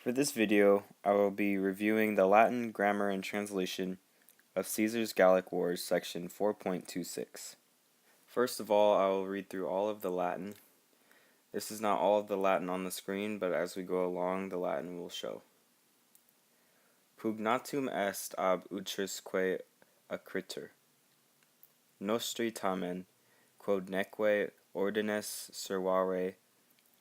For this video, I will be reviewing the Latin grammar and translation of Caesar's Gallic Wars, section 4.26. First of all, I will read through all of the Latin. This is not all of the Latin on the screen, but as we go along, the Latin will show. Pugnatum est ab utrisque acriter. Nostri tamen, quod neque ordines servare,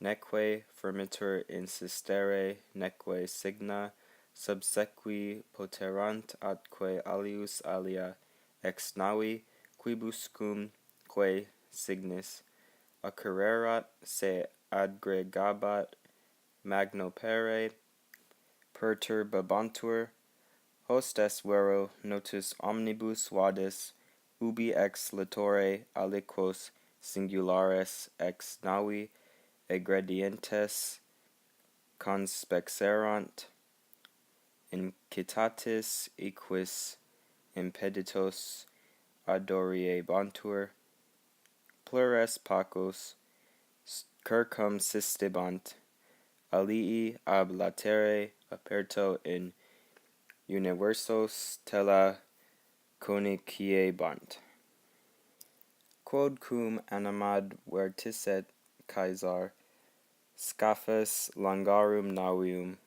neque fermitur insistere, neque signa subsequi poterant atque alius alia ex navi quibuscum quae signis occurrerat se aggregabat magnopere perturbabantur hostes vero notus omnibus vadis ubi ex litore aliquos singulares ex navi ingredientes conspexerant incitatis equis impeditos adoriebantur plures pacos circumsistebant alii ab latere aperto in universos tela coniciebant. Quod cum animad vertiset Caesar Scaphus longarum navium,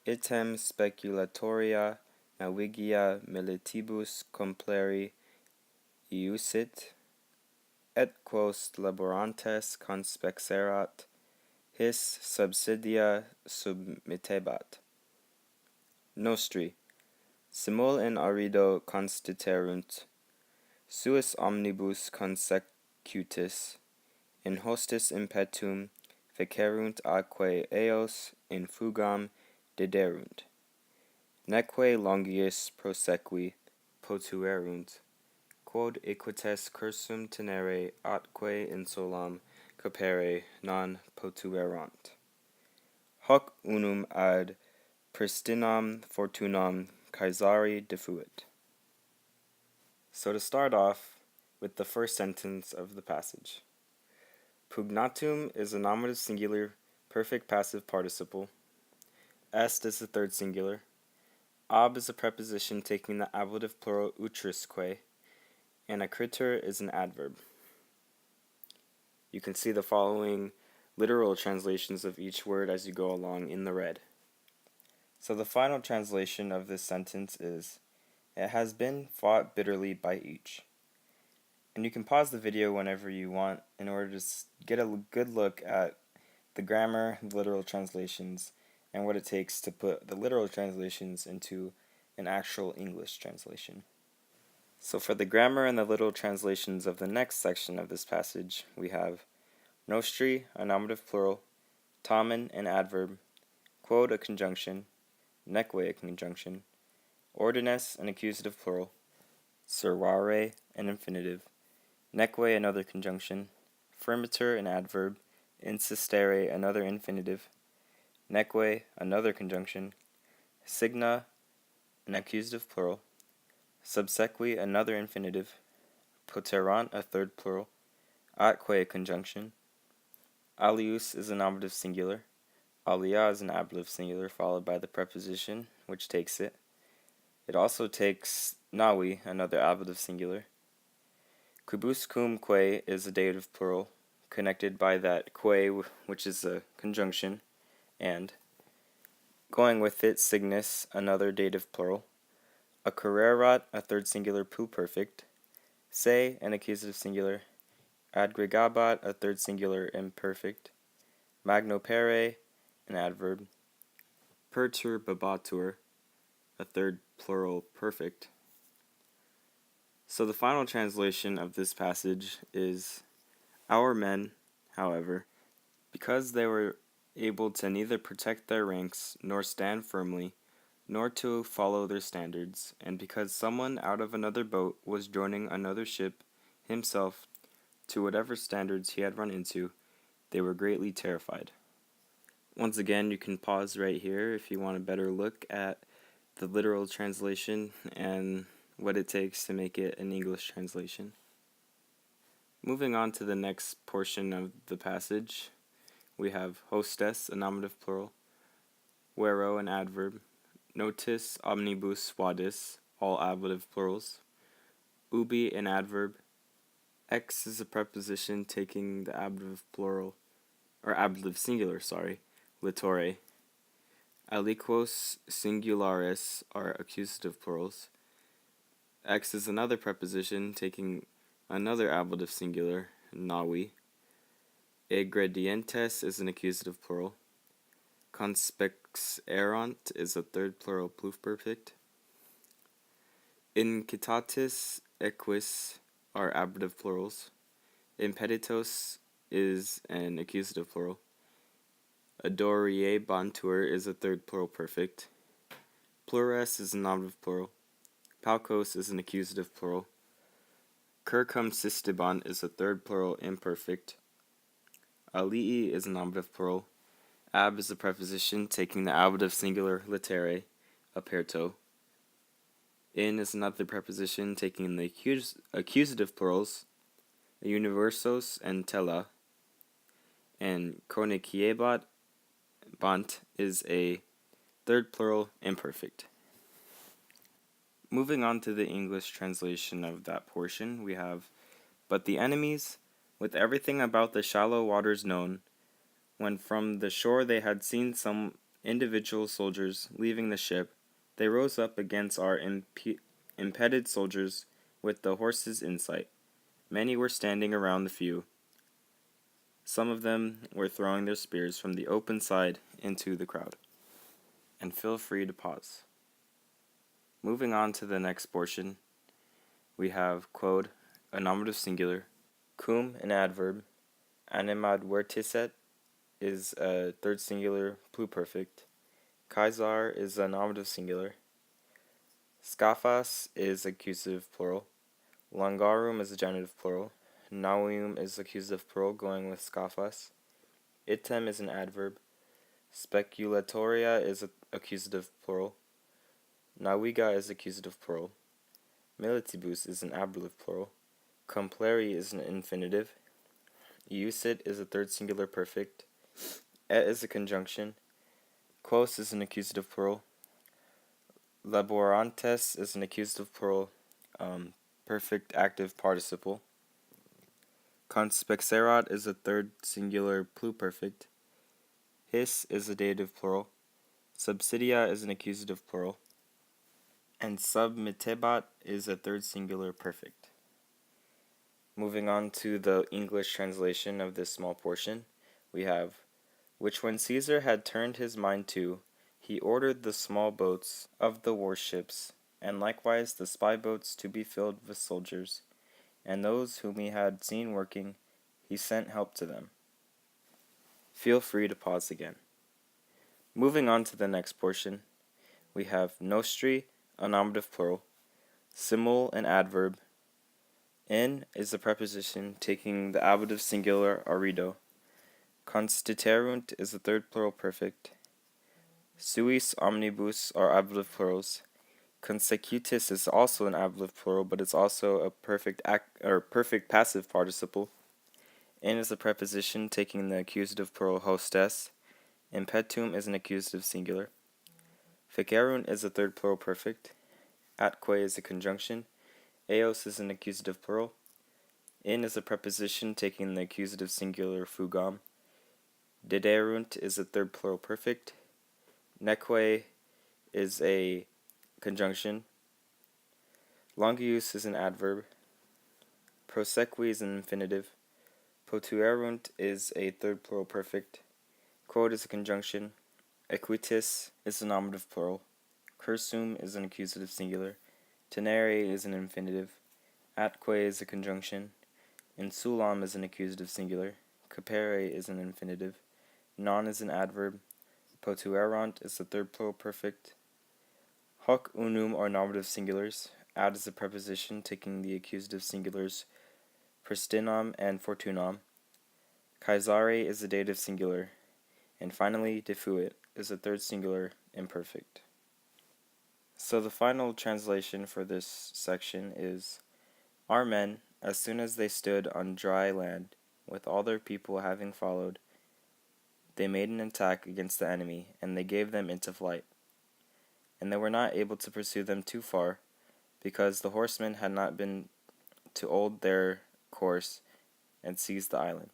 item speculatoria navigia militibus compleri iusit, et quos laborantes conspexerat, his subsidia submittebat. Nostri, simul in arido constituerunt, suis omnibus consecutis, in hostis impetum fecerunt atque eos in fugam dederunt, neque longius prosequi potuerunt, quod equites cursum tenere atque insulam capere non potuerant. Hoc unum ad pristinam fortunam Caesari defuit. So to start off with the first sentence of the passage. Pugnatum is a nominative singular perfect passive participle. Est is the third singular. Ab is a preposition taking the ablative plural utrisque, and acriter is an adverb. You can see the following literal translations of each word as you go along in the red. So the final translation of this sentence is, it has been fought bitterly by each. And you can pause the video whenever you want in order to get a good look at the grammar, literal translations, and what it takes to put the literal translations into an actual English translation. So for the grammar and the literal translations of the next section of this passage, we have nostri, a nominative plural, tamen, an adverb, quod, a conjunction, neque, a conjunction, ordines, an accusative plural, servare, an infinitive, neque, another conjunction, fermitur, an adverb, insistere, another infinitive, neque, another conjunction, signa, an accusative plural, subsequi, another infinitive, poterant, a third plural, atque, a conjunction, alius is a nominative singular, alia is an ablative singular followed by the preposition which takes it. It also takes navi, another ablative singular. Quibuscum quae is a dative plural, connected by that quae, which is a conjunction, and going with it, signis, another dative plural. Occurrerat, a third singular pluperfect. Se, an accusative singular. Aggregabat, a third singular imperfect. Magnopere, an adverb. Perturbabatur, a third plural perfect. So the final translation of this passage is, our men, however, because they were able to neither protect their ranks nor stand firmly, nor to follow their standards, and because someone out of another boat was joining another ship himself to whatever standards he had run into, they were greatly terrified. Once again, you can pause right here if you want a better look at the literal translation and what it takes to make it an English translation. Moving on to the next portion of the passage, we have hostes, a nominative plural, Vero, an adverb. Notis omnibus vadis, all ablative plurals. Ubi, an adverb. Ex is a preposition taking the ablative plural, or ablative singular, litore. Aliquos singularis are accusative plurals. Ex is another preposition taking another ablative singular, navi. Ingredientes is an accusative plural. Conspexerant is a third plural pluperfect. Incitatis equis are ablative plurals. Impeditos is an accusative plural. Adoriebantur is a third plural perfect. Plures is a nominative plural. Palkos is an accusative plural. Circumsistibant is a third plural imperfect. Alii is a nominative plural. Ab is a preposition taking the ablative singular litere, aperto. In is another preposition taking the accusative plurals, universos and tela. And konikiebat bant is a third plural imperfect. Moving on to the English translation of that portion, we have, but the enemies, with everything about the shallow waters known, when from the shore they had seen some individual soldiers leaving the ship, they rose up against our impeded soldiers with the horses in sight. Many were standing around the few. Some of them were throwing their spears from the open side into the crowd. And feel free to pause. Moving on to the next portion, we have quod, a nominative singular, cum, an adverb, animadvertiset is a third singular pluperfect, Caesar is a nominative singular, scaphas is accusative plural, longarum is a genitive plural, navium is accusative plural going with scaphas, item is an adverb, speculatoria is accusative plural, naviga is accusative plural, militibus is an ablative plural, complere is an infinitive, Iusit is a third singular perfect, et is a conjunction, quos is an accusative plural, laborantes is an accusative plural, perfect active participle, conspexerat is a third singular pluperfect, his is a dative plural, subsidia is an accusative plural, and submittebat is a third singular perfect. Moving on to the English translation of this small portion, we have, which when Caesar had turned his mind to, he ordered the small boats of the warships, and likewise the spy boats to be filled with soldiers, and those whom he had seen working, he sent help to them. Feel free to pause again. Moving on to the next portion, we have nostri, a nominative plural, simul, an adverb, in is a preposition taking the ablative singular arido. Constituerunt is the third plural perfect. Suis omnibus are ablative plurals. Consecutus is also an ablative plural, but it's also a perfect passive participle. In is a preposition taking the accusative plural hostes. Impetum is an accusative singular. Fecerunt is a third plural perfect. Atque is a conjunction. Eos is an accusative plural. In is a preposition taking the accusative singular fugam. Dederunt is a third plural perfect. Neque is a conjunction. Longius is an adverb. Prosequi is an infinitive. Potuerunt is a third plural perfect. Quod is a conjunction. Equitis is a nominative plural. Cursum is an accusative singular. Tenere is an infinitive. Atque is a conjunction. Insulam is an accusative singular. Capere is an infinitive. Non is an adverb. Potuerant is the third plural perfect. Hoc unum are nominative singulars. Ad is a preposition taking the accusative singulars pristinam and fortunam. Caesare is a dative singular. And finally, defuit is a third singular imperfect. So the final translation for this section is, our men, as soon as they stood on dry land, with all their people having followed, they made an attack against the enemy, and they gave them into flight. And they were not able to pursue them too far, because the horsemen had not been to hold their course and seize the island.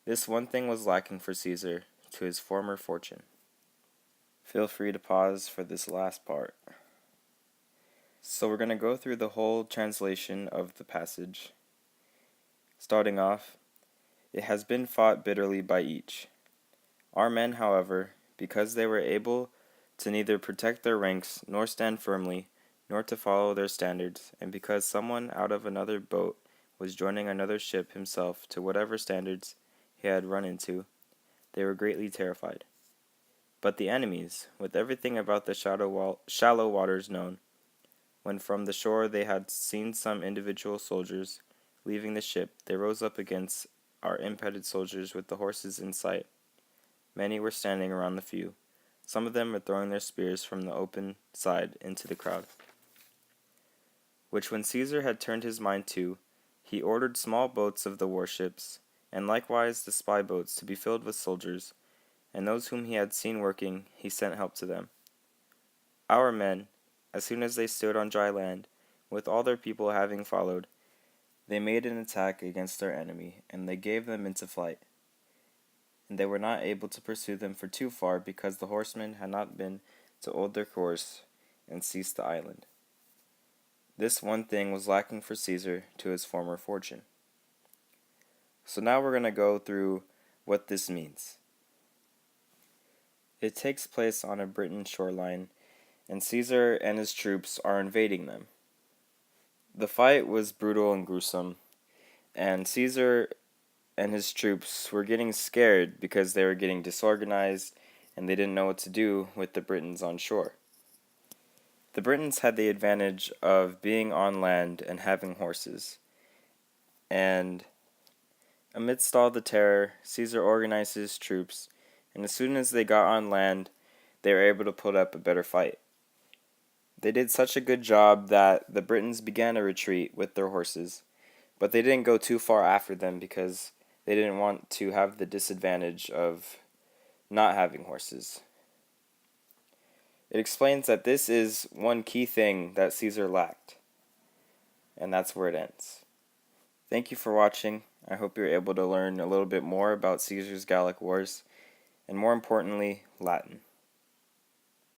This one thing was lacking for Caesar to his former fortune. Feel free to pause for this last part. So we're going to go through the whole translation of the passage. Starting off, it has been fought bitterly by each. Our men, however, because they were able to neither protect their ranks, nor stand firmly, nor to follow their standards, and because someone out of another boat was joining another ship himself to whatever standards he had run into, they were greatly terrified. But the enemies, with everything about the shallow waters known, when from the shore they had seen some individual soldiers leaving the ship, they rose up against our impeded soldiers with the horses in sight. Many were standing around the few. Some of them were throwing their spears from the open side into the crowd. Which when Caesar had turned his mind to, he ordered small boats of the warships, and likewise the spy boats to be filled with soldiers, and those whom he had seen working, he sent help to them. Our men, as soon as they stood on dry land, with all their people having followed, they made an attack against their enemy, and they gave them into flight. And they were not able to pursue them for too far, because the horsemen had not been to hold their course and seize the island. This one thing was lacking for Caesar to his former fortune. So now we're going to go through what this means. It takes place on a Briton shoreline, and Caesar and his troops are invading them. The fight was brutal and gruesome, and Caesar and his troops were getting scared because they were getting disorganized and they didn't know what to do with the Britons on shore. The Britons had the advantage of being on land and having horses, and amidst all the terror, Caesar organized his troops, and as soon as they got on land, they were able to put up a better fight. They did such a good job that the Britons began a retreat with their horses, but they didn't go too far after them because they didn't want to have the disadvantage of not having horses. It explains that this is one key thing that Caesar lacked, and that's where it ends. Thank you for watching. I hope you're able to learn a little bit more about Caesar's Gallic Wars, and more importantly, Latin.